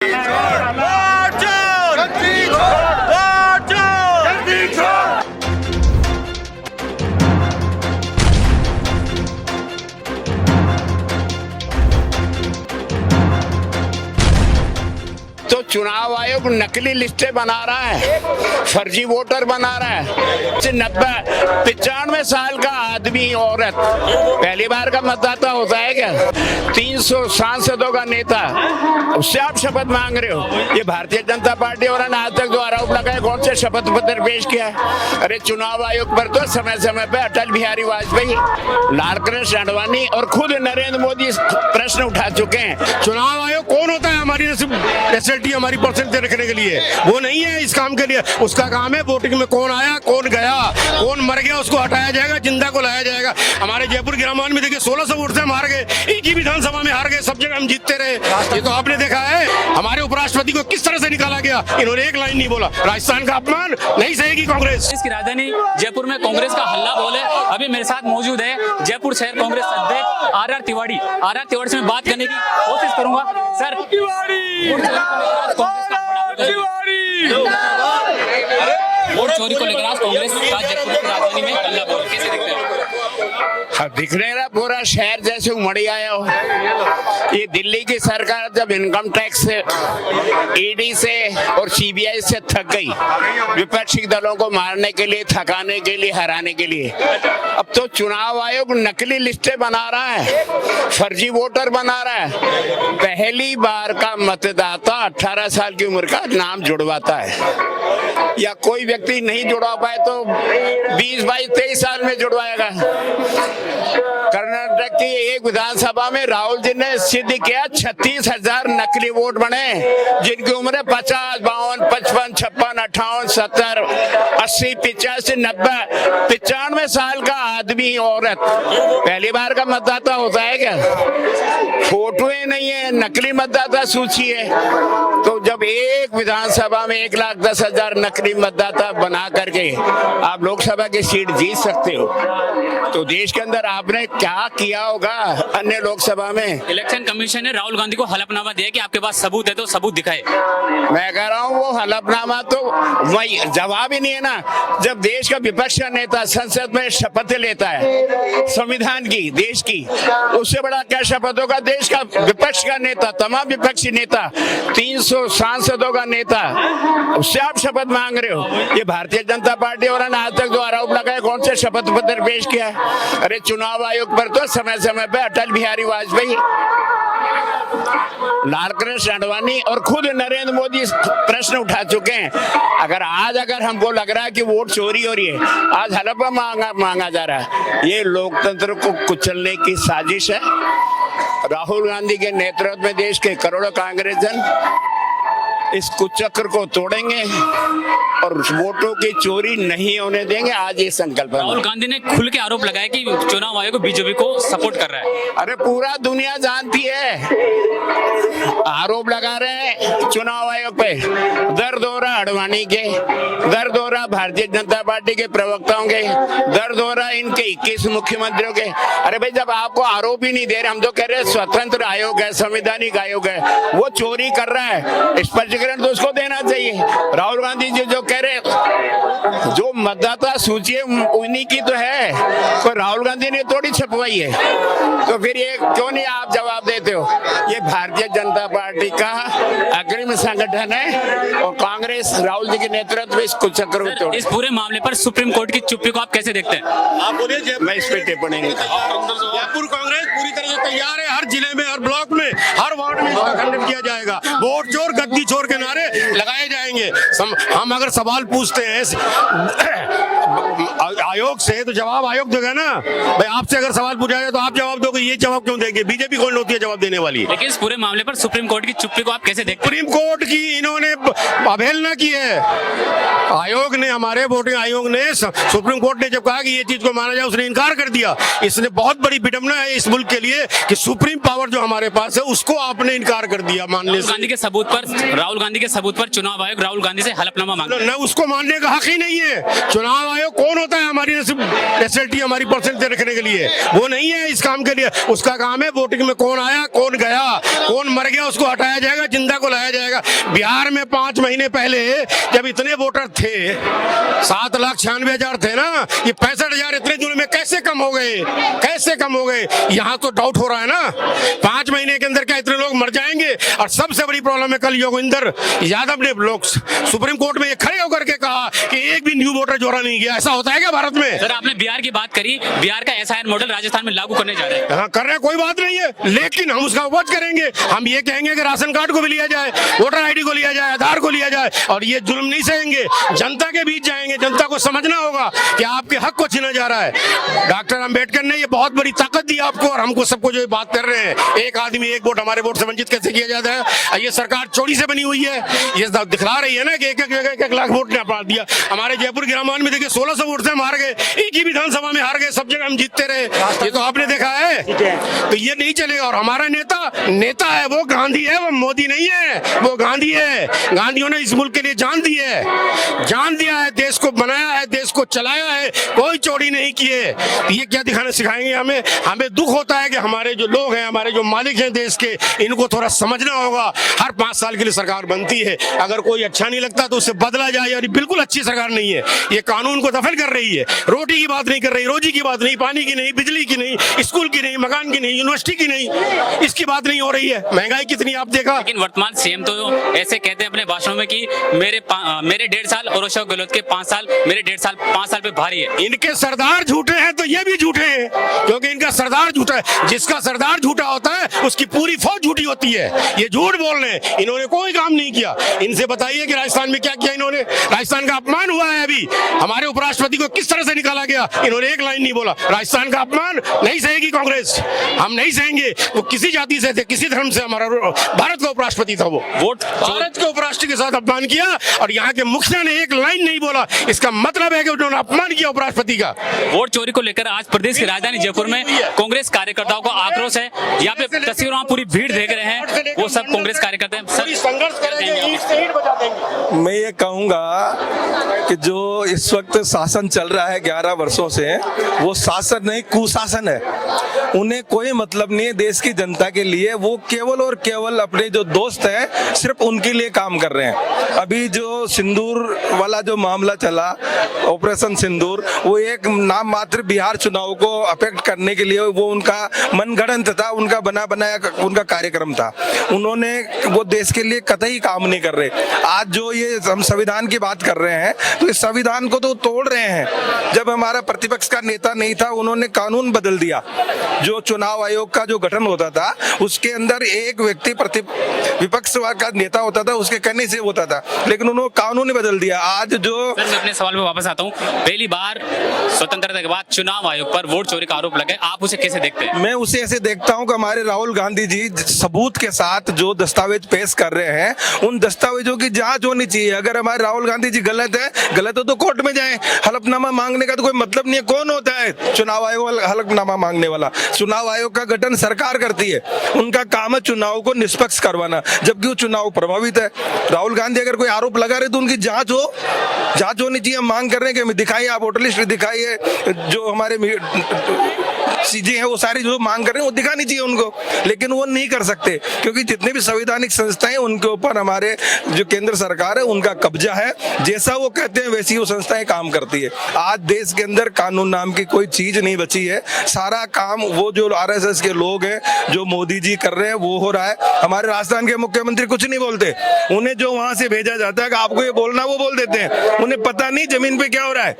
तो चुनाव आयोग नकली लिस्टें बना रहा है, फर्जी वोटर बना रहा है। 95 साल का आदमी औरत पहली बार का मतदाता होता है क्या? 300 सांसदों का नेता, उससे आप शपथ मांग रहे हो। ये भारतीय जनता पार्टी और आज तक जो आरोप लगाए कौन से शपथ पत्र पेश किया है? अरे चुनाव आयोग पर तो समय समय पे अटल बिहारी वाजपेयी, लालकृष्ण आडवाणी और खुद नरेंद्र मोदी प्रश्न उठा चुके हैं। चुनाव आयोग कौन होता है हमारी फैसिलिटी, हमारी परसेंट रखने के लिए? वो नहीं है इस काम के लिए। उसका काम है वोटिंग में कौन आया, कौन गया, कौन मर गया, उसको हटाया जाएगा, जिंदा को लाया जाएगा। हमारे जयपुर ग्रामीण में देखिए 1600 वोट से हम हार गए, एक ही विधानसभा में हार गए, सब जगह हम जीतते रहे। ये तो आपने देखा है हमारे उपराष्ट्रपति को किस तरह से निकाला गया, इन्होंने एक लाइन नहीं बोला। राजस्थान का अपमान नहीं सहेगी कांग्रेस। इसकी राजधानी जयपुर में कांग्रेस का हल्ला बोल है। अभी मेरे साथ मौजूद है जयपुर शहर कांग्रेस अध्यक्ष आर तिवारी से मैं बात करने की कोशिश करूंगा। सर, वोट चोरी को लेकर आज कांग्रेस का जयपुर की राजधानी में हल्ला बोल, कैसे देखते हैं? दिख रहा पूरा शहर जैसे उमड़ी आया हो। ये दिल्ली की सरकार जब इनकम टैक्स से, ईडी से और सीबीआई से थक गई, विपक्षी दलों को मारने के लिए, थकाने के लिए, हराने के लिए, अब तो चुनाव आयोग नकली लिस्टें बना रहा है, फर्जी वोटर बना रहा है। पहली बार का मतदाता 18 साल की उम्र का नाम जुड़वाता है, या कोई व्यक्ति नहीं जुड़वा पाए तो 20, 22, 23 साल में जुड़वाएगा। कर्नाटक की एक विधानसभा में राहुल जी ने सिद्ध किया 36,000 नकली वोट बने, जिनकी उम्र 50, 52, 55, 56, 58, 70, 80, 85, 90, 95 साल का आदमी औरत पहली बार का मतदाता होता है क्या? फोटोएं नहीं है, नकली मतदाता सूची है। तो जब एक विधानसभा में 1,10,000 नकली मतदाता बना करके आप लोकसभा की सीट जीत सकते हो, तो देश के अंदर आपने क्या किया होगा अन्य लोकसभा में? इलेक्शन कमीशन ने राहुल गांधी को हलफनामा दिया कि आपके पास सबूत है तो सबूत दिखाए। मैं कह रहा हूँ वो हलफनामा तो वही जवाब ही नहीं है ना। जब देश का विपक्ष का नेता संसद में शपथ लेता है संविधान की, देश की, उससे बड़ा क्या शपथ होगा देश का विपक्ष का नेता, तमाम विपक्षी नेता, 300 सांसदों का नेता, उससे आप शपथ मांग रहे हो। ये भारतीय जनता पार्टी और आज तक जो आरोप लगाए कौन से शपथ पत्र पेश किया है? अरे चुनाव आयोग पर तो समय समय पे अटल बिहारी वाजपेयी, लालकृष्ण आडवाणी और खुद नरेंद्र मोदी प्रश्न उठा चुके हैं। अगर हमको लग रहा है कि वोट चोरी हो रही है, आज हलफा मांगा जा रहा है, ये लोकतंत्र को कुचलने की साजिश है। राहुल गांधी के नेतृत्व में देश के करोड़ों कांग्रेसजन इस कुचक्र को तोड़ेंगे और वोटों की चोरी नहीं होने देंगे। आज ये संकल्प है। राहुल गांधी ने खुल के आरोप लगाया कि चुनाव आयोग बीजेपी को सपोर्ट कर रहा है। अरे पूरा दुनिया जानती है, आरोप लगा रहे हैं चुनाव आयोग पे। दर्द हो रहा आडवाणी के, दर्द हो रहा भारतीय जनता पार्टी के प्रवक्ताओं के, दर्द हो रहा इनके 21 मुख्यमंत्रियों के। अरे भाई, जब आपको आरोप ही नहीं दे रहे, हम तो कह रहे हैं स्वतंत्र आयोग है, संवैधानिक आयोग है, वो चोरी कर रहा है, स्पष्टीकरण तो उसको देना चाहिए। राहुल गांधी जी जो कह रहे, जो मतदाता सूची है उन्हीं की तो है, कोई राहुल गांधी ने थोड़ी छपवाई है, तो फिर ये क्यों नहीं आप जवाब देते हो? ये भारतीय जनता पार्टी का अग्रिम संगठन है और कांग्रेस राहुल जी के नेतृत्व में इस कुचक्र को तोड़। इस पूरे मामले पर सुप्रीम कोर्ट की चुप्पी को आप कैसे देखते हैं? आप बोलिए। मैं इस पे टिप्पणी नहीं करूंगा। जयपुर कांग्रेस पूरी तरह से तैयार है, हर जिले में, हर ब्लॉक में, हर वार्ड में इसका खंडन किया जाएगा। वोट चोर, गद्दी चोर के नारे लगाए जाएंगे। हम अगर सवाल पूछते हैं आयोग से तो जवाब आयोग देगा ना। भाई आपसे अगर सवाल पूछा जाए तो आप जवाब दोगे, ये जवाब क्यों देंगे? बीजेपी कौन होती है जवाब देने वाली? लेकिन इस पूरे मामले पर सुप्रीम कोर्ट की चुप्पी को आप कैसे देखते हैं? सुप्रीम कोर्ट की इन्होंने अवहेलना की है। आयोग ने, हमारे वोटिंग आयोग ने, सुप्रीम कोर्ट ने जब कहा कि ये चीज को माना जाए, उसने इनकार कर दिया। इसने बहुत बड़ी विडंबना है इस मुल्क के लिए कि सुप्रीम पावर जो हमारे पास है उसको आपने इनकार कर दिया मानने से। राहुल गांधी के सबूत पर चुनाव आयोग जब राहुल गांधी से हलफनामा मांगा। न उसको मानने का हक ही नहीं है। चुनाव आयोग कौन होता है हमारी फैसिलिटी हमारी परसेंटेज रखने के लिए? वो नहीं है इस काम के लिए। उसका काम है वोटिंग में कौन आया, कौन गया, कौन मर गया उसको हटाया जाएगा, जिंदा को लाया जाएगा। बिहार में 5 महीने पहले जब इतने वोटर थे, 7,96,000 थे ना, ये 65,000 इतने दिनों में कैसे कम हो गए? कैसे कम हो गए? यहाँ तो डाउट हो रहा है ना। 5 महीने के अंदर क्या इतने लोग मर जाएंगे? और सबसे बड़ी प्रॉब्लम है, कल योगेंद्र यादव ने लोग सुप्रीम कोर्ट में खड़े होकर के कहा कि एक भी न्यू वोटर जोड़ा नहीं गया। ऐसा होता है क्या भारत में? सर आपने बिहार की बात करी, बिहार का SIR मॉडल राजस्थान में लागू करने जा रहे हैं। हाँ, कर रहे हैं, कोई बात नहीं है, लेकिन हम उसका उपज करेंगे। हम ये कहेंगे कि राशन कार्ड को भी लिया जाए, वोटर ID को लिया जाए, आधार को लिया जाए, और ये जुल्म नहीं सहेंगे। जनता के बीच जाएंगे, जनता को समझना होगा कि आपके हक को छीना जा रहा है। डॉक्टर अंबेडकर ने ये बहुत बड़ी ताकत दी आपको और हमको सबको। जो बात कर रहे हैं एक आदमी एक वोट, हमारे वोट से वंचित कैसे किया जाता है? ये सरकार चोरी से बनी हुई है। ये दिखला रही है ना कि एक लाख वोट ने पार दिया। हमारे जयपुर ग्रामीण में देखिए 1600 वोट से हम हार गए, एक ही विधानसभा में हार गए, सब जगह हम जीतते रहे। ये तो आपने देखा है। तो ये नहीं चलेगा। और हमारा नेता है, वो गांधी है, वो मोदी नहीं है, वो गांधी है। गांधियों ने इस मुल्क के लिए जान दी है, जान दिया है, देश को बनाया है, देश को चलाया है, कोई चोरी नहीं किए। ये क्या दिखाना सिखाएंगे हमें? हमें दुख होता है कि हमारे जो लोग हैं, हमारे जो मालिक हैं देश के, इनको थोड़ा समझना होगा। हर 5 साल के लिए सरकार बनती है, अगर कोई अच्छा नहीं लगता तो उससे बदला जाए। और बिल्कुल अच्छी सरकार नहीं है, ये कानून को दफन कर रही है। रोटी की बात नहीं कर रही, रोजी की बात नहीं, पानी की नहीं, बिजली की नहीं, स्कूल की नहीं, मकान की नहीं, यूनिवर्सिटी की नहीं, इसकी बात नहीं हो रही है। महंगाई कितनी आप देखा। लेकिन वर्तमान CM तो ऐसे कहते हैं अपने भाषणों में कि मेरे 1.5 साल और अशोक गहलोत के 5 साल, मेरे 5 साल पे भारी है। इनके सरदार झूठे हैं तो ये भी झूठे हैं, क्योंकि इनका सरदार झूठा है। जिसका सरदार झूठा होता है उसकी पूरी फौज झूठी होती है। ये झूठ बोल रहे हैं, इन्होंने कोई काम नहीं किया। इनसे बताइए कि राजस्थान में क्या किया इन्होंने। राजस्थान का अपमान हुआ है अभी, हमारे उपराष्ट्रपति को किस तरह से निकाला गया, इन्होंने एक लाइन नहीं बोला। राजस्थान का अपमान नहीं सहेगी कांग्रेस, हम नहीं सहेंगे। वो किसी जाति से थे, किसी धर्म से, हमारा भारत का उपराष्ट्रपति था, वो वोट भारत के उपराष्ट्रपति के साथ अपमान किया और यहाँ के मुखिया ने एक लाइन नहीं बोला। इसका मतलब है कि उन्होंने अपमान किया उपराष्ट्रपति का। वोट चोरी को लेकर आज प्रदेश की राजधानी जयपुर में कांग्रेस कार्यकर्ताओं का आक्रोश है। यहाँ पे तस्वीरों में पूरी भीड़ देख रहे हैं, वो सब कांग्रेस कार्यकर्ता हैं। संघर्ष करेंगे, ईंट से ईंट बजा देंगे। मैं ये कहूँगा कि जो इस वक्त शासन चल रहा है 11 वर्षों से, वो शासन नहीं कुशासन है। उन्हें कोई मतलब नहीं है देश की जनता के लिए। वो केवल और केवल अपने जो दोस्त हैं सिर्फ उनके लिए काम कर रहे हैं। अभी जो सिंदूर वाला जो मामला चला, ऑपरेशन सिंदूर, वो एक नाम मात्र बिहार चुनाव को अफेक्ट करने के लिए वो उनका मनगढ़ंत था, उनका बना बनाया उनका कार्यक्रम था। उन्होंने वो देश के लिए कतई काम नहीं कर रहे। आज जो ये हम संविधान की बात कर रहे हैं, तो इस संविधान को तो तोड़ रहे हैं। जब हमारा प्रतिपक्ष का नेता नहीं था, उन्होंने कानून बदल दिया। जो चुनाव आयोग का जो गठन होता था, उसके अंदर एक व्यक्ति विपक्ष का नेता होता था, उसके कहने से होता था, लेकिन उन्होंने कानून बदल दिया। आज जो मैं अपने सवाल में वापस आता हूँ, पहली बार स्वतंत्रता के बाद चुनाव आयोग पर वोट चोरी का आरोप लगे, आप उसे कैसे देखते हैं? मैं उसे ऐसे देखता हूं कि हमारे राहुल गांधी जी सबूत के साथ जो दस्तावेज पेश कर रहे हैं, उन दस्तावेजों की जांच होनी चाहिए। अगर हमारे राहुल गांधी जी गलत है तो कोर्ट में जाएं। हलफनामा मांगने का तो कोई मतलब नहीं है। कौन होता है चुनाव आयोग हलफनामा मांगने वाला? चुनाव आयोग का गठन सरकार करती है, उनका काम है चुनाव को निष्पक्ष करवाना, जबकि वो चुनाव प्रभावित है। राहुल गांधी अगर कोई आरोप लगा रहे तो उनकी जांच होनी चाहिए। हम मांग कर रहे हैं कि हमें दिखाइए, आप वोटर लिस्ट दिखाइए, जो हमारे चीजें हैं वो सारी जो मांग कर रहे हैं वो दिखानी चाहिए उनको, लेकिन वो नहीं कर सकते, क्योंकि जितने भी संवैधानिक संस्थाएं उनके ऊपर हमारे जो केंद्र सरकार है उनका कब्जा है। जैसा वो कहते हैं वैसी वो संस्थाएं काम करती है। आज देश के अंदर कानून नाम की कोई चीज नहीं बची है। सारा काम वो जो RSS के लोग हैं, जो मोदी जी कर रहे हैं, वो हो रहा है। हमारे राजस्थान के मुख्यमंत्री कुछ नहीं बोलते, उन्हें जो वहां से भेजा जाता है कि आपको ये बोलना, वो बोल देते हैं। उन्हें पता नहीं जमीन पे क्या हो रहा है,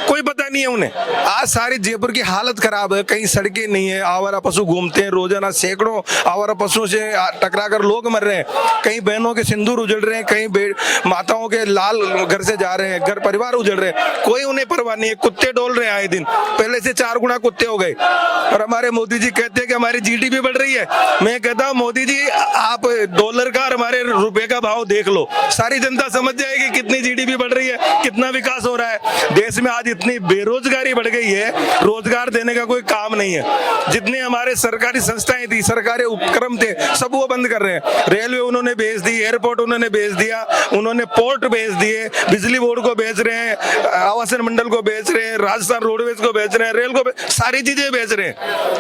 कोई पता नहीं है उन्हें। आज सारी जयपुर की हालत खराब है, कहीं सड़कें नहीं है, आवारा पशु घूमते हैं, रोजाना सैकड़ों आवारा पशुओं से टकराकर लोग मर रहे हैं। कहीं बहनों के सिंदूर उजड़ रहे हैं, कहीं माताओं के लाल घर से जा रहे हैं, घर परिवार उजड़ रहे हैं, कोई उन्हें परवाह नहीं है। कुत्ते डोल रहे हैं आए दिन, पहले से 4 गुना कुत्ते हो गए। और हमारे मोदी जी कहते हैं कि हमारी GDP बढ़ रही है। मैं कहता हूँ मोदी जी, आप डॉलर का और हमारे रुपए का भाव देख लो, सारी जनता समझ जाएगी कितनी GDP बढ़ रही है, कितना विकास हो रहा है। देश में आज इतनी बेरोजगारी बढ़ गई है, रोजगार देने का कोई काम नहीं है। जितने हमारे सरकारी संस्थाएं थी, सरकारी उपक्रम थे, सब वो बंद कर रहे हैं। रेलवे उन्होंने भेज दी, एयरपोर्ट उन्होंने भेज दिया, उन्होंने पोर्ट भेज दिए, बिजली बोर्ड को भेज रहे हैं, आवासन मंडल को भेज रहे हैं, राजस्थान रोडवेज को भेज रहे हैं, रेल को सारी चीजें भेज रहे हैं।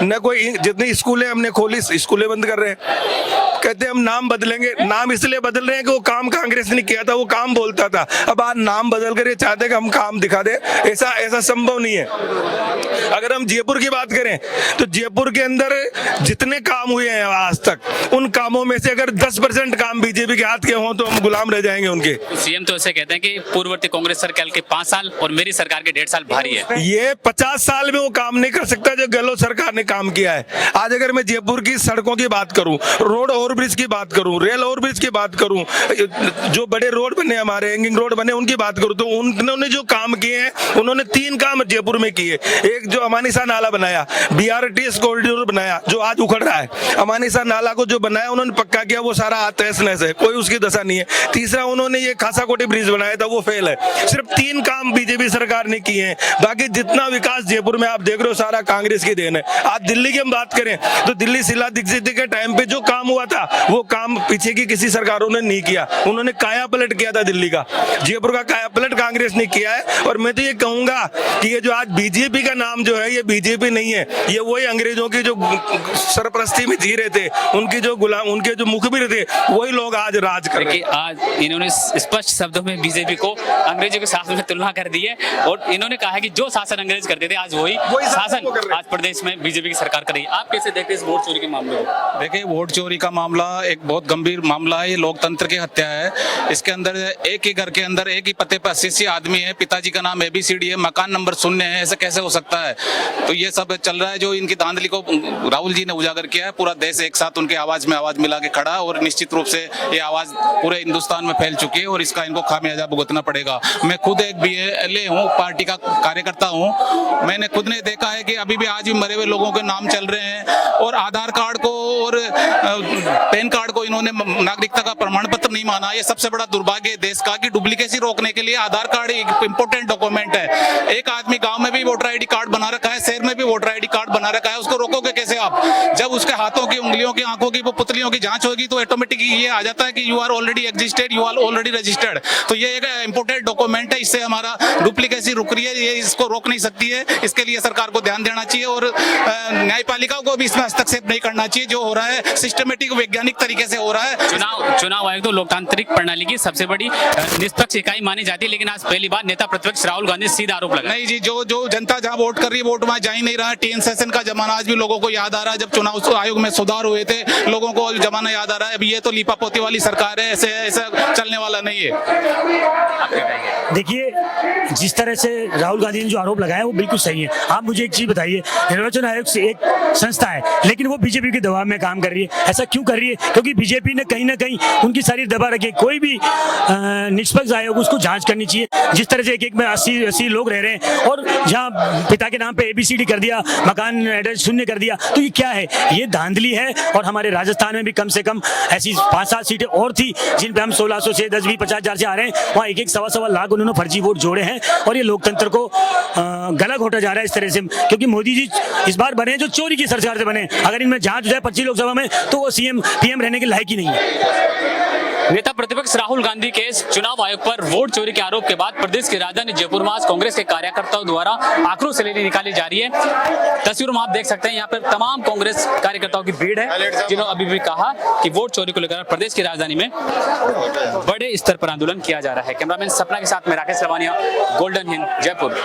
न कोई, जितनी स्कूलें हमने खोली स्कूलें बंद कर रहे हैं। कहते हम नाम बदलेंगे, नाम इसलिए बदल रहे हैं कि वो काम कांग्रेस ने किया था, वो काम बोलता था। अब आज नाम बदल कर ये चाहते हैं कि हम काम दिखा दे, ऐसा संभव नहीं है। अगर हम जयपुर की बात करें तो जयपुर के अंदर जितने काम हुए हैं आज तक, उन कामों में से अगर 10% काम बीजेपी के हाथ के हों तो हम गुलाम रह जाएंगे उनके। सीएम तो ऐसे कहते हैं कि पूर्ववर्ती कांग्रेस सरकार के 5 साल और मेरी सरकार के 1.5 साल भारी है। ये 50 साल में वो काम नहीं कर सकता जो गहलोत सरकार ने काम किया है। आज अगर मैं जयपुर की सड़कों की बात करूं, रोड ओवरब्रिज की बात करूं, रेल ओवरब्रिज की बात करूं, जो बड़े रोड बने हमारे, हैंगिंग रोड बने, उनकी बात करूं तो उन्होंने जो काम किए हैं, उन्होंने 3 काम जयपुर में किए। एक जो अमानिसा नाला बनाया, BRTS कॉरिडोर बनाया जो आज उखड़ रहा है, अमानिसा नाला को जो बनाया उन्होंने पक्का किया, वो सारा तहस नहस है, कोई उसकी दशा नहीं है। तीसरा उन्होंने ये खासाकोटी ब्रिज बनाया था, वो फेल है। सिर्फ 3 काम बीजेपी सरकार ने किए हैं, बाकी जितना विकास जयपुर में आप देख रहे हो सारा कांग्रेस की देन है। आज दिल्ली की हम बात करें तो दिल्ली शीला दीक्षित के टाइम पे जो काम हुआ था वो काम पीछे की किसी सरकारों ने नहीं किया। उन्होंने काया पलट किया था दिल्ली का, जयपुर का काया पलट कांग्रेस ने किया है। और मैं तो ये कहूंगा कि ये जो आज बीजेपी का नाम जो है, ये बीजेपी नहीं है, ये वही अंग्रेजों की जो सरपरस्ती में जी रहे थे, उनकी जो गुलाम, उनके जो मुखबिर थे, वही लोग आज राज कर रहे हैं। आज इन्होंने स्पष्ट शब्दों में बीजेपी को अंग्रेजों के शासन में तुलना कर दी है और इन्होंने कहा है कि जो शासन अंग्रेज करते थे आज वही शासन आज प्रदेश में बीजेपी की सरकार कर रही है। आप कैसे देखते हैं इस वोट चोरी के मामले को? देखिए, वोट चोरी का मामला एक बहुत गंभीर मामला है, ये लोकतंत्र की हत्या है। इसके अंदर एक ही घर के अंदर एक ही पते पर 80 आदमी है, पिताजी का नाम ABCD है, मकान नंबर 0 है, ऐसे कैसे हो सकता है? तो ये सब चल रहा है। जो इनकी धांधली को राहुल जी ने उजागर किया है, पूरा देश एक साथ उनके आवाज में आवाज मिला के खड़ा, और निश्चित रूप से ये आवाज पूरे हिंदुस्तान में फैल चुकी है और इसका इनको खामियाजा भुगतना पड़ेगा। मैं खुद एक BLA हूँ, पार्टी का कार्यकर्ता हूँ। मैंने खुद ने देखा है कि अभी भी आज भी मरे हुए लोगों के नाम चल रहे हैं और आधार कार्ड को और पैन कार्ड को इन्होंने नागरिकता का प्रमाण पत्र नहीं माना। ये सबसे बड़ा दुर्भाग्य है देश का कि डुप्लीकेसी रोकने के लिए आधार कार्ड एक इंपोर्टेंट डॉक्यूमेंट है। एक आदमी गांव में भी वोटर ID कार्ड बना रखा है, शहर में भी वोटर ID कार्ड बना रखा है, उसको रोकोगे कैसे आप? जब उसके हाथों की, उंगलियों की, आंखों की, वो पुतलियों की जांच होगी तो ऑटोमेटिक ये आ जाता है कि you are already existed, you are already registered. तो ये एक इंपोर्टेंट डॉक्यूमेंट है, इससे हमारा डुप्लीकेसी रुक रही है, ये इसको रोक नहीं सकती है। इसके लिए सरकार को ध्यान देना चाहिए और न्यायपालिका को भी इसमें हस्तक्षेप नहीं करना चाहिए। जो हो रहा है सिस्टमेटिक, वैज्ञानिक तरीके से हो रहा है। चुनाव आयोग तो लोकतांत्रिक प्रणाली की सबसे बड़ी निष्पक्ष इकाई मानी जाती है, लेकिन आज पहली बार नेता प्रतिपक्ष राहुल गांधी सीधा आरोप लगा। नहीं जी, जो जनता जहां वोट कर रही है, वोट वहां जा ही नहीं रहा है। TN सेशन का जमाना आज भी लोगों को याद आ रहा है, जब चुनाव आयोग में सुधार हुए थे, लोगों को जमाना याद आ रहा है। अभी ये तो लीपापोती वाली सरकार है, ऐसा चलने वाला नहीं है। देखिए, जिस तरह से राहुल गांधी ने जो आरोप लगाया वो बिल्कुल सही है। आप मुझे एक चीज बताइए, निर्वाचन आयोग से एक संस्था है लेकिन वो बीजेपी के दबाव में काम कर रही है। ऐसा क्यों कर रही है? क्योंकि बीजेपी ने कहीं ना कहीं उनकी सारी दबा रखी है। कोई भी निष्पक्ष आयोग उसको जांच करनी चाहिए। जिस तरह से एक में 80 लोग रह रहे हैं और जहां पिता के नाम पे ABCD कर दिया, मकान एड्रेस 0 कर दिया, तो ये क्या है? ये धांधली है। और हमारे राजस्थान में भी कम से कम ऐसी 5-7 सीटें और थी जिन पे हम 1600 से 10-20, 50,000 से आ रहे हैं। वहाँ 1-1, सवा लाख उन्होंने फर्जी वोट जोड़े हैं और ये लोकतंत्र को गला घोटा जा रहा है इस तरह से। क्योंकि मोदी जी इस बार बने जो चोरी की सरकार से बने। अगर इनमें जांच हो जाए 25 लोकसभा में तो वो PM रहने के लायक ही नहीं है। नेता प्रतिपक्ष राहुल गांधी के चुनाव आयोग पर वोट चोरी के आरोप के बाद प्रदेश की राजधानी जयपुर में आज कांग्रेस के कार्यकर्ताओं द्वारा आक्रोश रैली निकाली जा रही है। तस्वीरों में आप देख सकते हैं, यहाँ पर तमाम कांग्रेस कार्यकर्ताओं की भीड़ है जिन्होंने अभी भी कहा कि वोट चोरी को लेकर प्रदेश की राजधानी में बड़े स्तर पर आंदोलन किया जा रहा है। कैमरामैन सपना के साथ में राकेश लवानिया, गोल्डन हिंद, जयपुर।